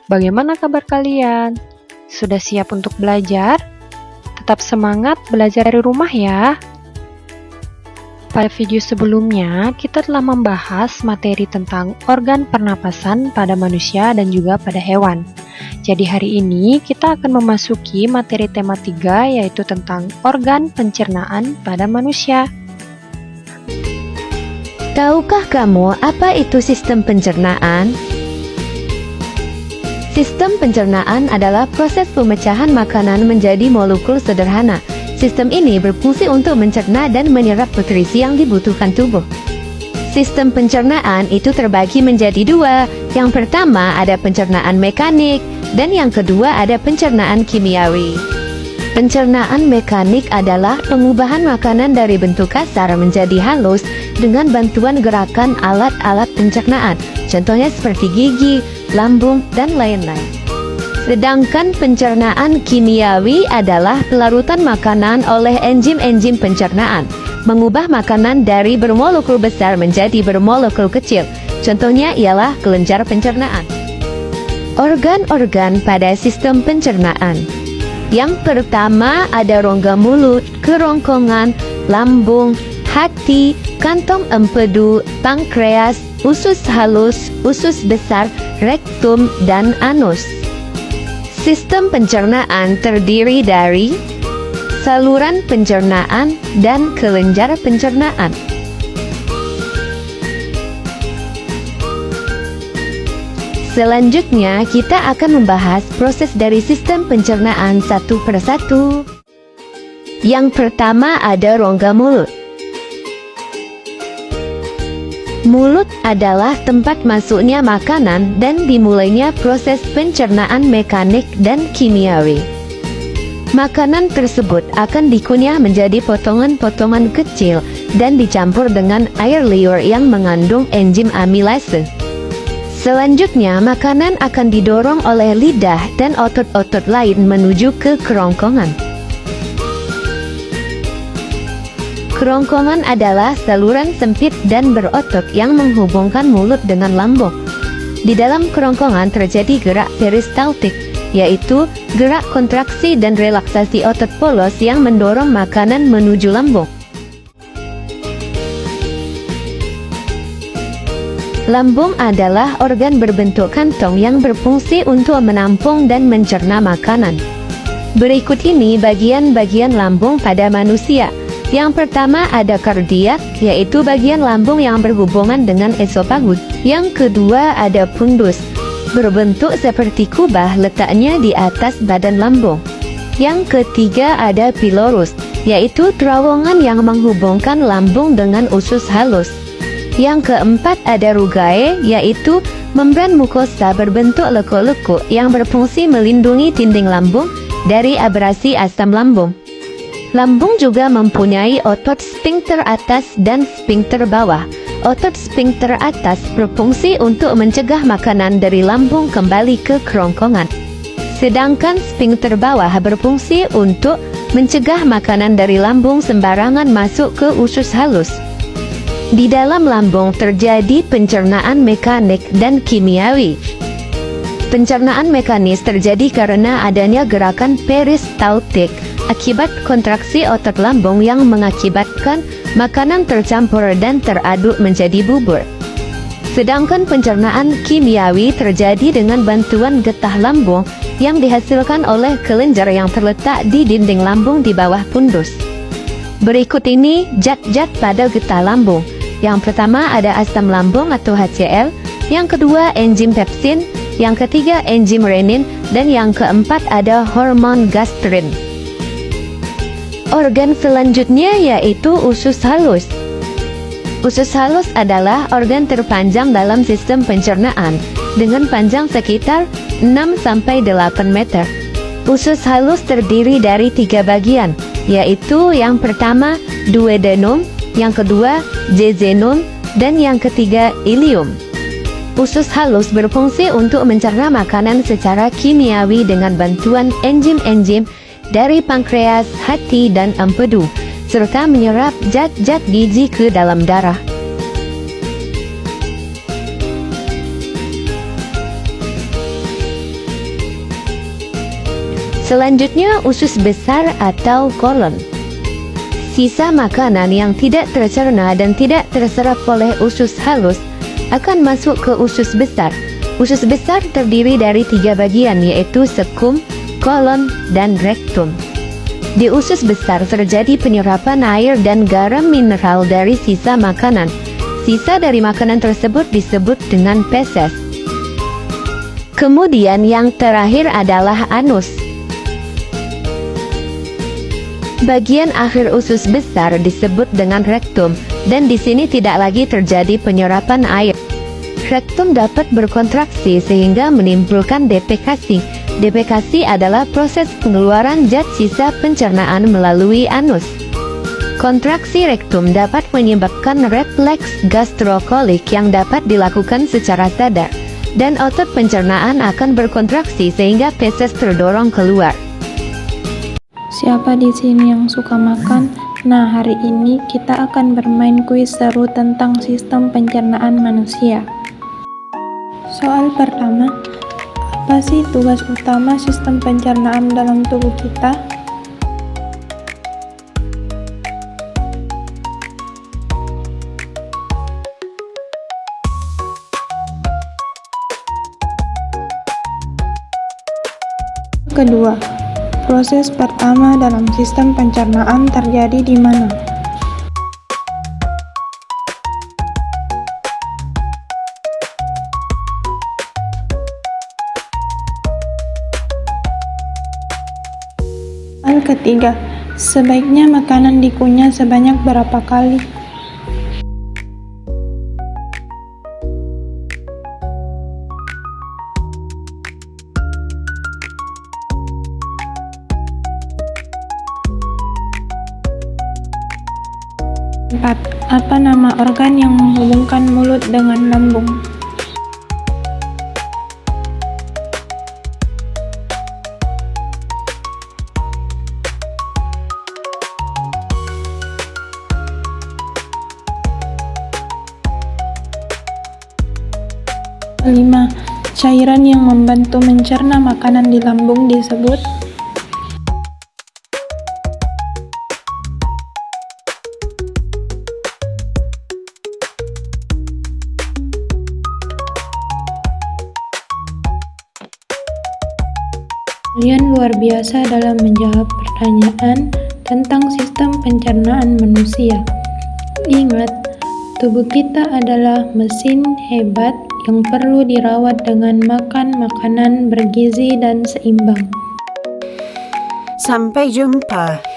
Bagaimana kabar kalian? Sudah siap untuk belajar? Tetap semangat belajar dari rumah ya. Pada video sebelumnya, kita telah membahas materi tentang organ pernapasan pada manusia dan juga pada hewan. Jadi hari ini kita akan memasuki materi tema 3, yaitu tentang organ pencernaan pada manusia. Tahukah kamu apa itu sistem pencernaan? Sistem pencernaan adalah proses pemecahan makanan menjadi molekul sederhana. Sistem ini berfungsi untuk mencerna dan menyerap nutrisi yang dibutuhkan tubuh. Sistem pencernaan itu terbagi menjadi dua. Yang pertama ada pencernaan mekanik, dan yang kedua ada pencernaan kimiawi. Pencernaan mekanik adalah pengubahan makanan dari bentuk kasar menjadi halus dengan bantuan gerakan alat-alat pencernaan, contohnya seperti gigi, lambung, dan lain-lain. Sedangkan pencernaan kimiawi adalah pelarutan makanan oleh enzim-enzim pencernaan, mengubah makanan dari bermolekul besar menjadi bermolekul kecil. Contohnya ialah kelenjar pencernaan. Organ-organ pada sistem pencernaan. Yang pertama ada rongga mulut, kerongkongan, lambung, hati, kantong empedu, pankreas, usus halus, usus besar, rektum, dan anus. Sistem pencernaan terdiri dari saluran pencernaan dan kelenjar pencernaan. Selanjutnya, kita akan membahas proses dari sistem pencernaan satu persatu. Yang pertama ada rongga mulut. Mulut adalah tempat masuknya makanan dan dimulainya proses pencernaan mekanik dan kimiawi. Makanan tersebut akan dikunyah menjadi potongan-potongan kecil dan dicampur dengan air liur yang mengandung enzim amilase. Selanjutnya, makanan akan didorong oleh lidah dan otot-otot lain menuju ke kerongkongan. Kerongkongan adalah saluran sempit dan berotot yang menghubungkan mulut dengan lambung. Di dalam kerongkongan terjadi gerak peristaltik, yaitu gerak kontraksi dan relaksasi otot polos yang mendorong makanan menuju lambung. Lambung adalah organ berbentuk kantong yang berfungsi untuk menampung dan mencerna makanan. Berikut ini bagian-bagian lambung pada manusia. Yang pertama ada kardiak, yaitu bagian lambung yang berhubungan dengan esofagus. Yang kedua ada fundus, berbentuk seperti kubah letaknya di atas badan lambung. Yang ketiga ada pilorus, yaitu terowongan yang menghubungkan lambung dengan usus halus. Yang keempat ada rugae, yaitu membran mukosa berbentuk lekuk-lekuk yang berfungsi melindungi dinding lambung dari abrasi asam lambung. Lambung juga mempunyai otot sphincter atas dan sphincter bawah. Otot sphincter atas berfungsi untuk mencegah makanan dari lambung kembali ke kerongkongan. Sedangkan sphincter bawah berfungsi untuk mencegah makanan dari lambung sembarangan masuk ke usus halus. Di dalam lambung terjadi pencernaan mekanik dan kimiawi. Pencernaan mekanis terjadi karena adanya gerakan peristaltik akibat kontraksi otot lambung yang mengakibatkan makanan tercampur dan teraduk menjadi bubur. Sedangkan pencernaan kimiawi terjadi dengan bantuan getah lambung yang dihasilkan oleh kelenjar yang terletak di dinding lambung di bawah fundus. Berikut ini zat-zat pada getah lambung. Yang pertama ada asam lambung atau HCl, yang kedua enzim pepsin, yang ketiga enzim renin, dan yang keempat ada hormon gastrin. Organ selanjutnya yaitu usus halus. Usus halus adalah organ terpanjang dalam sistem pencernaan dengan panjang sekitar 6-8 meter. Usus halus terdiri dari 3 bagian, yaitu yang pertama duodenum, yang kedua jejunum, dan yang ketiga ileum. Usus halus berfungsi untuk mencerna makanan secara kimiawi dengan bantuan enzim-enzim dari pankreas, hati, dan empedu, serta menyerap zat-zat gizi ke dalam darah. Selanjutnya, usus besar atau kolon. Sisa makanan yang tidak tercerna dan tidak terserap oleh usus halus akan masuk ke usus besar. Usus besar terdiri dari 3 bagian, yaitu sekum, kolon, dan rektum. Di usus besar terjadi penyerapan air dan garam mineral dari sisa makanan. Sisa dari makanan tersebut disebut dengan feses. Kemudian yang terakhir adalah anus. Bagian akhir usus besar disebut dengan rektum, dan di sini tidak lagi terjadi penyerapan air. Rektum dapat berkontraksi sehingga menimbulkan defekasi. Defekasi adalah proses pengeluaran zat sisa pencernaan melalui anus. Kontraksi rektum dapat menyebabkan refleks gastrokolik yang dapat dilakukan secara sadar, dan otot pencernaan akan berkontraksi sehingga feses terdorong keluar. Siapa di sini yang suka makan? Nah, hari ini kita akan bermain kuis seru tentang sistem pencernaan manusia. Soal pertama, apa sih tugas utama sistem pencernaan dalam tubuh kita? Kedua, proses pertama dalam sistem pencernaan terjadi di mana? Soal ketiga, sebaiknya makanan dikunyah sebanyak berapa kali? Empat, apa nama organ yang menghubungkan mulut dengan lambung? Kelima, cairan yang membantu mencerna makanan di lambung disebut? Kalian luar biasa dalam menjawab pertanyaan tentang sistem pencernaan manusia. Ingat, tubuh kita adalah mesin hebat yang perlu dirawat dengan makan makanan bergizi dan seimbang. Sampai jumpa.